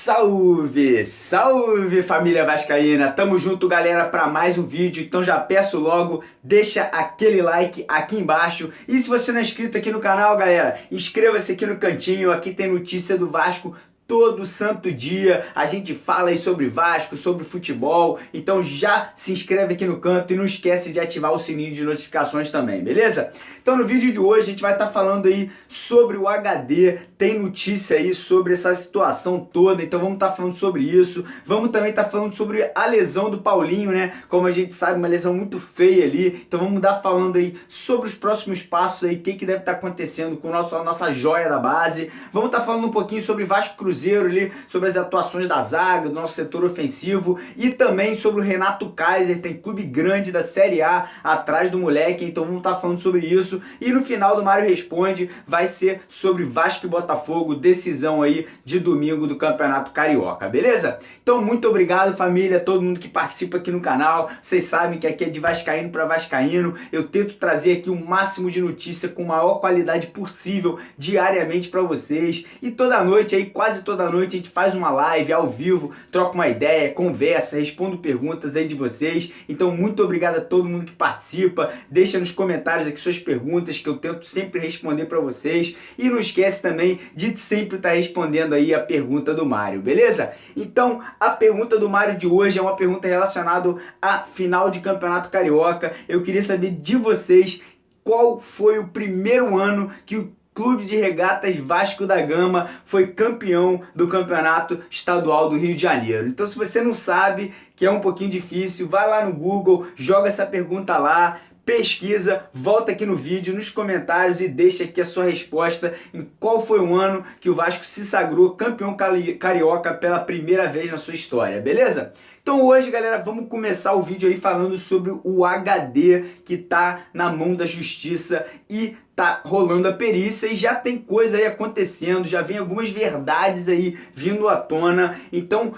Salve, salve família vascaína, tamo junto galera para mais um vídeo, então já peço logo, deixa aquele like aqui embaixo e se você não é inscrito aqui no canal galera, inscreva-se aqui no cantinho, aqui tem notícia do Vasco todo santo dia, a gente fala aí sobre Vasco, sobre futebol, então já se inscreve aqui no canto e não esquece de ativar o sininho de notificações também, beleza? Então no vídeo de hoje a gente vai estar falando aí sobre o HD, tem notícia aí sobre essa situação toda, então vamos estar falando sobre isso, vamos também estar falando sobre a lesão do Paulinho, né? Como a gente sabe, uma lesão muito feia ali, então vamos estar falando aí sobre os próximos passos aí, o que deve estar acontecendo com a nossa joia da base, vamos estar falando um pouquinho sobre Vasco Cruzeiro ali, sobre as atuações da zaga, do nosso setor ofensivo e também sobre o Renato Kaiser, tem clube grande da Série A atrás do moleque, então vamos estar falando sobre isso. E no final do Mário Responde vai ser sobre Vasco e Botafogo, decisão aí de domingo do Campeonato Carioca, beleza? Então muito obrigado família, todo mundo que participa aqui no canal, vocês sabem que aqui é de vascaíno para vascaíno, eu tento trazer aqui o máximo de notícia com a maior qualidade possível diariamente para vocês e toda noite aí, quase toda noite a gente faz uma live ao vivo, troca uma ideia, conversa, respondo perguntas aí de vocês, então muito obrigado a todo mundo que participa, deixa nos comentários aqui suas perguntas que eu tento sempre responder para vocês e não esquece também de sempre estar respondendo aí a pergunta do Mário, beleza? Então a pergunta do Mário de hoje é uma pergunta relacionada à final de Campeonato Carioca, eu queria saber de vocês qual foi o primeiro ano que o Clube de Regatas Vasco da Gama foi campeão do Campeonato Estadual do Rio de Janeiro. Então se você não sabe, que é um pouquinho difícil, vai lá no Google, joga essa pergunta lá, pesquisa, volta aqui no vídeo, nos comentários e deixa aqui a sua resposta em qual foi o ano que o Vasco se sagrou campeão carioca pela primeira vez na sua história, beleza? Então hoje, galera, vamos começar o vídeo aí falando sobre o HD que tá na mão da justiça e tá rolando a perícia e já tem coisa aí acontecendo, já vem algumas verdades aí vindo à tona, então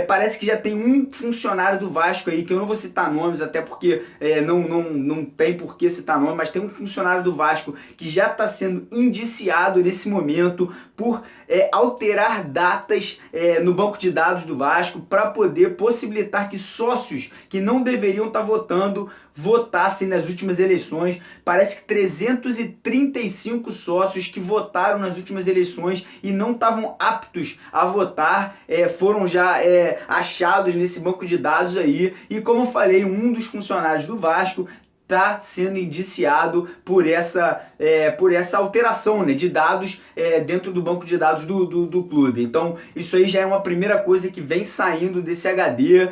parece que já tem um funcionário do Vasco aí, que eu não vou citar nomes, até porque não tem por que citar nome, mas tem um funcionário do Vasco que já está sendo indiciado nesse momento por alterar datas no banco de dados do Vasco para poder possibilitar que sócios que não deveriam estar votando votassem nas últimas eleições. Parece que 335 sócios que votaram nas últimas eleições e não estavam aptos a votar foram já achados nesse banco de dados aí. E como eu falei, um dos funcionários do Vasco está sendo indiciado por essa alteração, né, de dados dentro do banco de dados do clube. Então isso aí já é uma primeira coisa que vem saindo desse HD.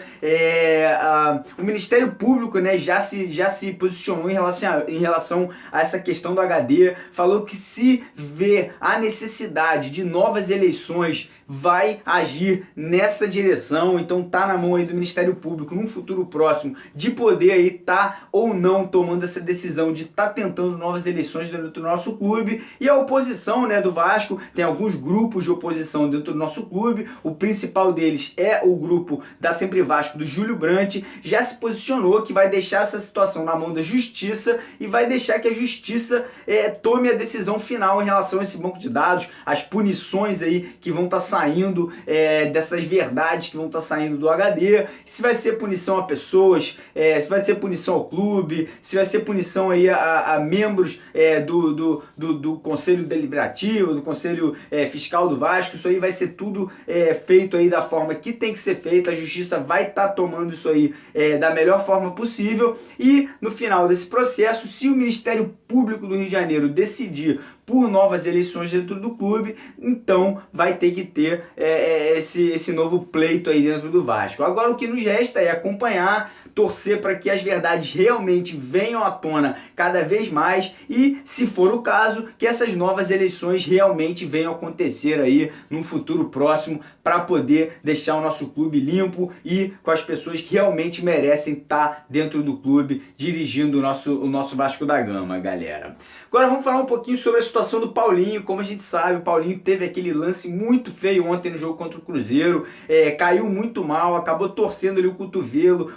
O Ministério Público, né, já se posicionou em relação a essa questão do HD, falou que se vê a necessidade de novas eleições vai agir nessa direção, então tá na mão aí do Ministério Público num futuro próximo de poder aí tá ou não tomando essa decisão de tá tentando novas eleições dentro do nosso clube. E a oposição, né, do Vasco, tem alguns grupos de oposição dentro do nosso clube, o principal deles é o grupo da Sempre Vasco do Júlio Brandt, já se posicionou que vai deixar essa situação na mão da justiça e vai deixar que a justiça tome a decisão final em relação a esse banco de dados, as punições aí que vão estar saindo dessas verdades que vão estar saindo do HD, se vai ser punição a pessoas, se vai ser punição ao clube, se vai ser punição aí a membros do Conselho Deliberativo, do Conselho Fiscal do Vasco, isso aí vai ser tudo feito aí da forma que tem que ser feito, a justiça vai estar tomando isso aí da melhor forma possível e no final desse processo, se o Ministério Público do Rio de Janeiro decidir por novas eleições dentro do clube, então vai ter que ter esse novo pleito aí dentro do Vasco. Agora o que nos resta é acompanhar, torcer para que as verdades realmente venham à tona cada vez mais e, se for o caso, que essas novas eleições realmente venham acontecer aí num futuro próximo para poder deixar o nosso clube limpo e com as pessoas que realmente merecem estar dentro do clube dirigindo o nosso Vasco da Gama, galera. Agora vamos falar um pouquinho sobre a situação do Paulinho. Como a gente sabe, o Paulinho teve aquele lance muito feio ontem no jogo contra o Cruzeiro, caiu muito mal, acabou torcendo ali o cotovelo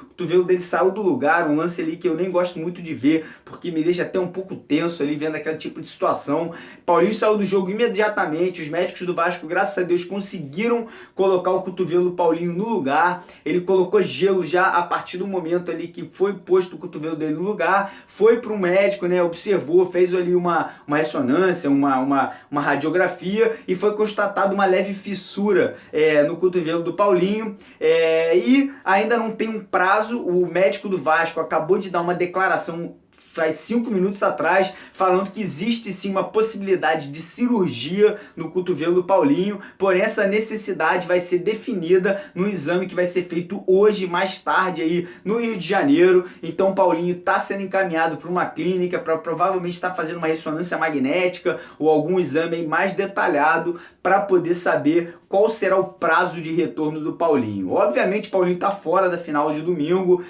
dele saiu do lugar, um lance ali que eu nem gosto muito de ver, porque me deixa até um pouco tenso ali vendo aquele tipo de situação. Paulinho saiu do jogo imediatamente, os médicos do Vasco, graças a Deus, conseguiram colocar o cotovelo do Paulinho no lugar, ele colocou gelo já a partir do momento ali que foi posto o cotovelo dele no lugar, foi para um médico, né, observou, fez ali uma ressonância, uma radiografia e foi constatado uma leve fissura no cotovelo do Paulinho, e ainda não tem um prazo. O médico do Vasco acabou de dar uma declaração faz 5 minutos atrás, falando que existe sim uma possibilidade de cirurgia no cotovelo do Paulinho, porém essa necessidade vai ser definida no exame que vai ser feito hoje, mais tarde aí no Rio de Janeiro. Então o Paulinho está sendo encaminhado para uma clínica para provavelmente estar fazendo uma ressonância magnética ou algum exame aí mais detalhado para poder saber qual será o prazo de retorno do Paulinho. Obviamente o Paulinho está fora da final de domingo,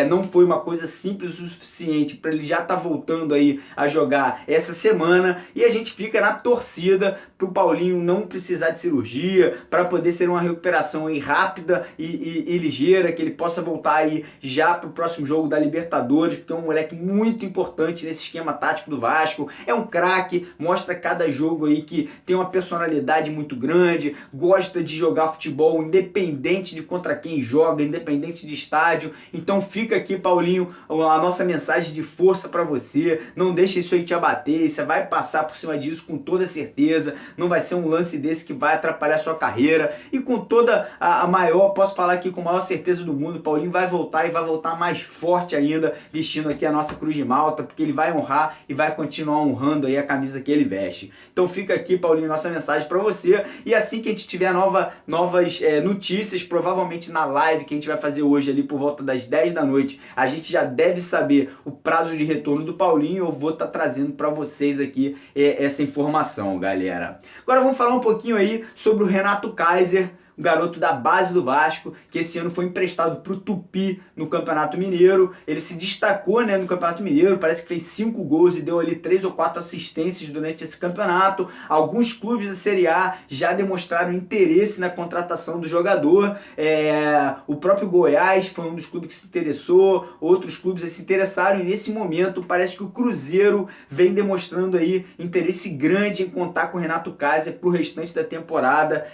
não foi uma coisa simples o suficiente para ele já tá voltando aí a jogar essa semana, e a gente fica na torcida pro Paulinho não precisar de cirurgia, para poder ser uma recuperação aí rápida e ligeira, que ele possa voltar aí já pro próximo jogo da Libertadores, porque é um moleque muito importante nesse esquema tático do Vasco, é um craque, mostra cada jogo aí que tem uma personalidade muito grande, gosta de jogar futebol independente de contra quem joga, independente de estádio. Então fica aqui, Paulinho, a nossa mensagem de força para você, não deixa isso aí te abater, você vai passar por cima disso com toda certeza, não vai ser um lance desse que vai atrapalhar a sua carreira, e com toda posso falar aqui com a maior certeza do mundo, Paulinho vai voltar e vai voltar mais forte ainda, vestindo aqui a nossa Cruz de Malta, porque ele vai honrar e vai continuar honrando aí a camisa que ele veste. Então fica aqui, Paulinho, nossa mensagem para você, e assim que a gente tiver novas notícias, provavelmente na live que a gente vai fazer hoje ali por volta das 10 da noite, a gente já deve saber o prazo de retorno do Paulinho. Eu vou estar trazendo para vocês aqui essa informação, galera. Agora vamos falar um pouquinho aí sobre o Renato Kaiser, o garoto da base do Vasco, que esse ano foi emprestado para o Tupi no Campeonato Mineiro. Ele se destacou, né, no Campeonato Mineiro, parece que fez 5 gols e deu ali 3 ou 4 assistências durante esse campeonato. Alguns clubes da Série A já demonstraram interesse na contratação do jogador. O próprio Goiás foi um dos clubes que se interessou, outros clubes se interessaram, e nesse momento parece que o Cruzeiro vem demonstrando aí interesse grande em contar com o Renato Kaiser para o restante da temporada.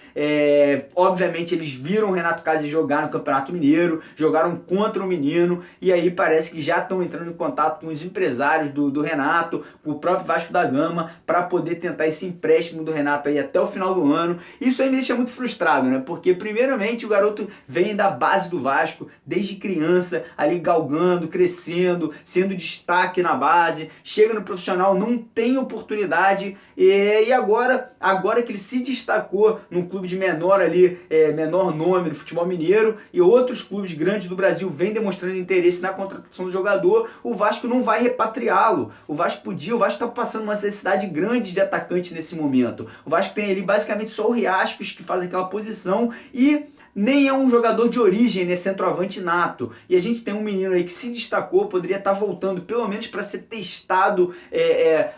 Obviamente eles viram o Renato Kaiser jogar no Campeonato Mineiro, jogaram contra o menino, e aí parece que já estão entrando em contato com os empresários do Renato, com o próprio Vasco da Gama, para poder tentar esse empréstimo do Renato aí até o final do ano. Isso aí me deixa muito frustrado, né? Porque primeiramente o garoto vem da base do Vasco, desde criança, ali galgando, crescendo, sendo destaque na base, chega no profissional, não tem oportunidade, e agora que ele se destacou num clube de menor ali, menor nome no futebol mineiro, e outros clubes grandes do Brasil vêm demonstrando interesse na contratação do jogador, o Vasco não vai repatriá-lo. O Vasco está passando uma necessidade grande de atacante nesse momento. O Vasco tem ali basicamente só o Riascos que faz aquela posição, e nem é um jogador de origem, né, centroavante nato. E a gente tem um menino aí que se destacou, poderia estar voltando pelo menos para ser testado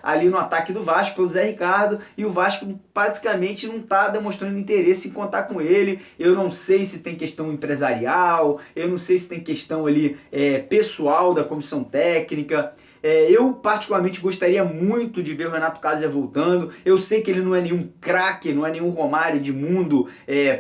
ali no ataque do Vasco pelo Zé Ricardo, e o Vasco basicamente não está demonstrando interesse em contar com ele. Eu não sei se tem questão empresarial, eu não sei se tem questão ali pessoal da comissão técnica. Eu particularmente gostaria muito de ver o Renato Kaiser voltando. Eu sei que ele não é nenhum craque, não é nenhum Romário de mundo,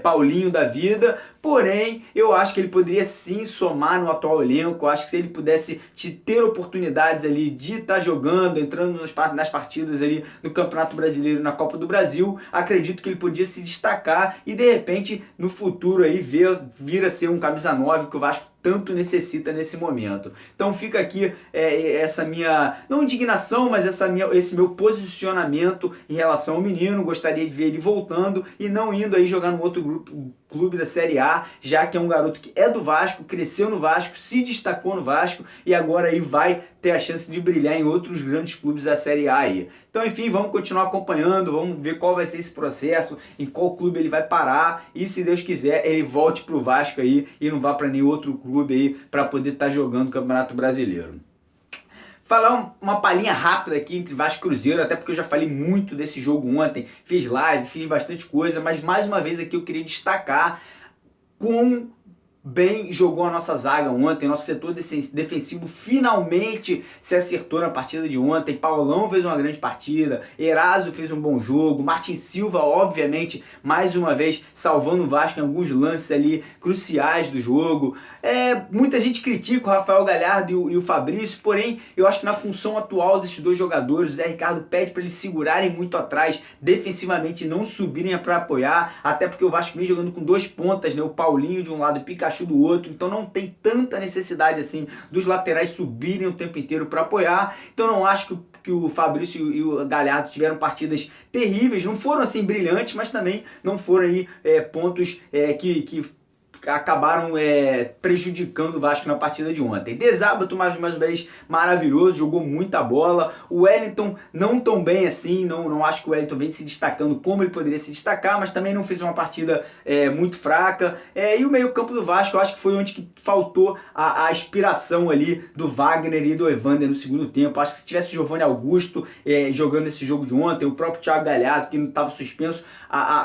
Paulinho da vida, porém eu acho que ele poderia sim somar no atual elenco. Eu acho que se ele pudesse ter oportunidades ali de estar jogando, entrando nas partidas ali no Campeonato Brasileiro, na Copa do Brasil, acredito que ele podia se destacar e de repente no futuro aí vir a ser um camisa 9 que o Vasco tanto necessita nesse momento. Então fica aqui essa minha, não indignação, mas esse meu posicionamento em relação ao menino. Gostaria de ver ele voltando e não indo aí jogar no outro clube da Série A, já que é um garoto que é do Vasco, cresceu no Vasco, se destacou no Vasco e agora aí vai ter a chance de brilhar em outros grandes clubes da Série A aí. Então, enfim, vamos continuar acompanhando, vamos ver qual vai ser esse processo, em qual clube ele vai parar, e se Deus quiser, ele volte pro Vasco aí e não vá para nenhum outro clube aí para poder estar jogando o Campeonato Brasileiro. Falar uma palhinha rápida aqui entre Vasco e Cruzeiro, até porque eu já falei muito desse jogo ontem, fiz live, fiz bastante coisa, mas mais uma vez aqui eu queria destacar com bem jogou a nossa zaga ontem, nosso setor defensivo finalmente se acertou na partida de ontem. Paulão fez uma grande partida, Eraso fez um bom jogo, Martin Silva, obviamente, mais uma vez salvando o Vasco em alguns lances ali cruciais do jogo. Muita gente critica o Rafael Galhardo e o Fabrício, porém eu acho que na função atual desses dois jogadores, o Zé Ricardo pede para eles segurarem muito atrás, defensivamente não subirem para apoiar, até porque o Vasco vem jogando com dois pontas, né? O Paulinho de um lado e o Pikachu do outro, então não tem tanta necessidade assim dos laterais subirem o tempo inteiro para apoiar. Então não acho que o Fabrício e o Galhardo tiveram partidas terríveis, não foram assim brilhantes, mas também não foram aí pontos que acabaram prejudicando o Vasco na partida de ontem. Desábato mais uma vez maravilhoso, jogou muita bola. O Wellington não tão bem assim, não acho que o Wellington vem se destacando como ele poderia se destacar, mas também não fez uma partida muito fraca. E o meio campo do Vasco, eu acho que foi onde que faltou a inspiração ali do Wagner e do Evander no segundo tempo. Acho que se tivesse o Giovanni Augusto jogando esse jogo de ontem, o próprio Thiago Galhardo, que não estava suspenso,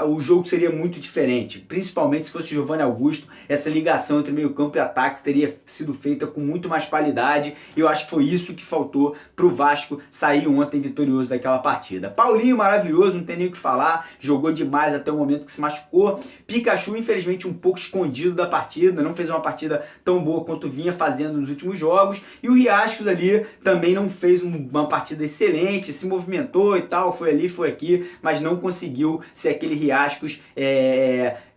o jogo seria muito diferente, principalmente se fosse o Giovanni Augusto. Essa ligação entre meio campo e ataque teria sido feita com muito mais qualidade, e eu acho que foi isso que faltou para o Vasco sair ontem vitorioso daquela partida. Paulinho maravilhoso, não tem nem o que falar, jogou demais até o momento que se machucou. Pikachu infelizmente um pouco escondido da partida, não fez uma partida tão boa quanto vinha fazendo nos últimos jogos, e o Riascos ali também não fez uma partida excelente, se movimentou e tal, foi ali, foi aqui, mas não conseguiu ser aquele Riascos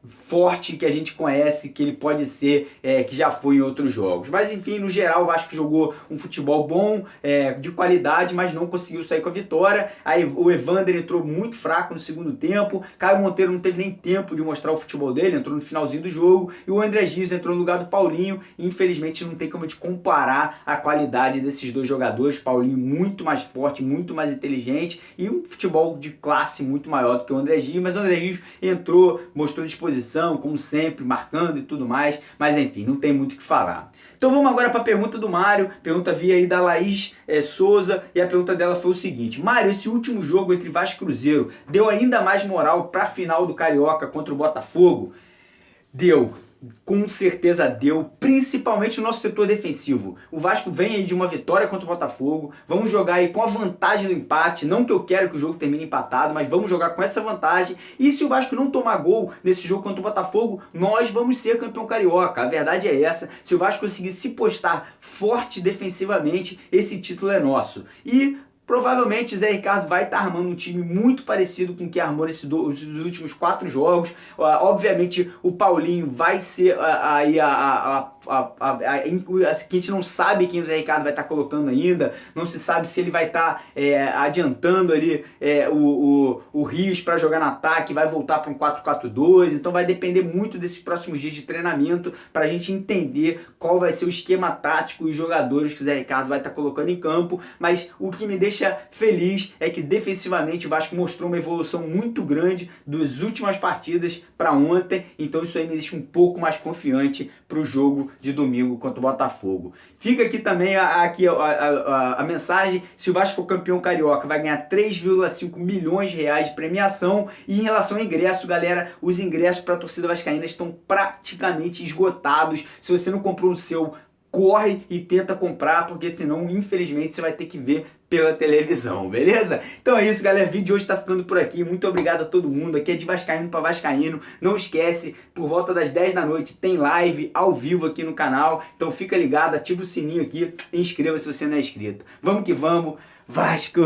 forte que a gente conhece, que ele pode ser, que já foi em outros jogos. Mas enfim, no geral, o Vasco jogou um futebol bom, de qualidade, mas não conseguiu sair com a vitória. Aí o Evander entrou muito fraco no segundo tempo, Caio Monteiro não teve nem tempo de mostrar o futebol dele, entrou no finalzinho do jogo, e o André Gis entrou no lugar do Paulinho, e infelizmente não tem como a gente comparar a qualidade desses dois jogadores. Paulinho muito mais forte, muito mais inteligente, e um futebol de classe muito maior do que o André Gis, mas o André Gis entrou, mostrou disposição, como sempre, marcando e tudo mais, mas enfim, não tem muito o que falar. Então vamos agora para a pergunta do Mário, pergunta via aí da Laís Souza, e a pergunta dela foi o seguinte: Mário, esse último jogo entre Vasco e Cruzeiro deu ainda mais moral para a final do Carioca contra o Botafogo? Deu. Com certeza deu, principalmente o nosso setor defensivo. O Vasco vem aí de uma vitória contra o Botafogo, vamos jogar aí com a vantagem do empate, não que eu quero que o jogo termine empatado, mas vamos jogar com essa vantagem, e se o Vasco não tomar gol nesse jogo contra o Botafogo, nós vamos ser campeão carioca. A verdade é essa, se o Vasco conseguir se postar forte defensivamente, esse título é nosso. E provavelmente Zé Ricardo vai estar armando um time muito parecido com o que armou os últimos 4 jogos. Obviamente o Paulinho vai ser aí que a gente não sabe quem o Zé Ricardo vai estar colocando ainda, não se sabe se ele vai estar adiantando ali o Rios para jogar no ataque, vai voltar para um 4-4-2, então vai depender muito desses próximos dias de treinamento para a gente entender qual vai ser o esquema tático e os jogadores que o Zé Ricardo vai estar colocando em campo. Mas o que me deixa feliz é que defensivamente o Vasco mostrou uma evolução muito grande das últimas partidas para ontem, então isso aí me deixa um pouco mais confiante para o jogo de domingo contra o Botafogo. Fica aqui também a mensagem: se o Vasco for campeão carioca, vai ganhar 3,5 milhões de reais de premiação. E em relação ao ingresso, galera, os ingressos para a torcida vascaína estão praticamente esgotados. Se você não comprou o seu, corre e tenta comprar, porque senão, infelizmente, você vai ter que ver pela televisão, beleza? Então é isso, galera, o vídeo de hoje tá ficando por aqui. Muito obrigado a todo mundo, aqui é de vascaíno para vascaíno. Não esquece, por volta das 10 da noite tem live ao vivo aqui no canal, então fica ligado, ativa o sininho aqui e inscreva se você não é inscrito. Vamos que vamos, Vasco!